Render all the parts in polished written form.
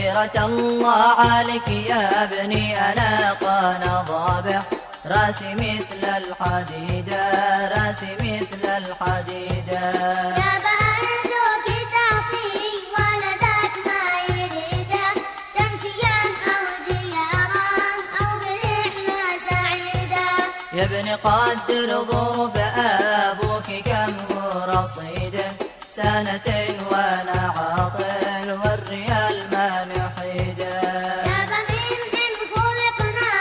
غيرة الله عليك يا ابني ألاقانا ضابح، راسي مثل الحديدة، راسي مثل الحديدة. يا بأرجوك تعطي ولدك ما يريده، تمشيا أو زيارة أو برحلة سعيدة. يا ابني قدر ظروف أبوك كم هو رصيده، سنة وأنا عاطل والريال ما نحيده. يا بمن حين خلقنا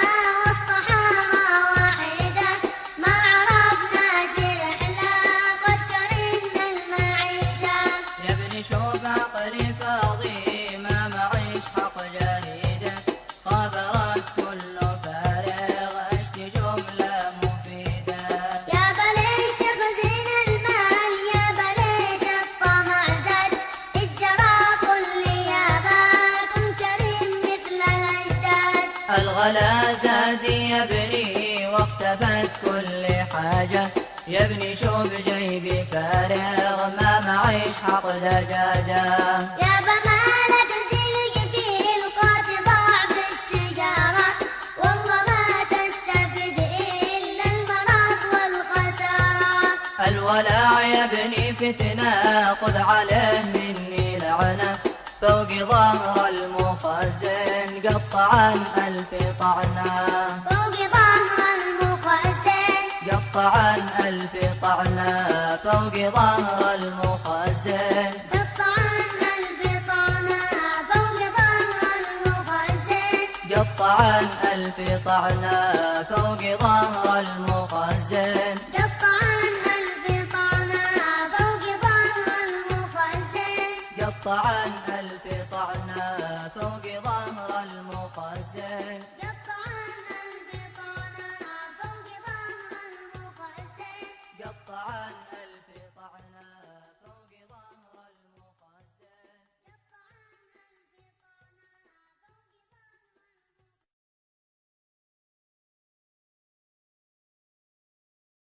وسط حارة واحدة، ما عرفنا شرحنا قد كرهنا المعيشة. يا ابني شوف عقلي فاضي ما معيش حق جريدة، خبرك كله فارغ اشتي جملة مفيدة. يا بليش تخزن المال، يا بليش الطمع زاد، الجرى كل ياباكم كريم مثل الأجداد. الغلا زاد يا ابني واختفت كل حاجة، يا ابني شوف جيبي فارغ ما معيش حق دجاجة. يا بمالك زلق في القاطبة بالسجارة، والله ما تستفد إلا المرض والخسارة. الولع يا ابني فتنة خذ عليه مني لعنة، فوق ظهر المخزن قطعا 1000 طعنة، فوق ظهر المخزن قطعا 1000 طعنة، فوق ظهر المخزن قطعا 1000 طعنة، فوق ظهر المخزن قطعا 1000 طعنة، فوق ظهر المخزن قطعا 1000 طعنة، فوق ظهر المخزن قطعا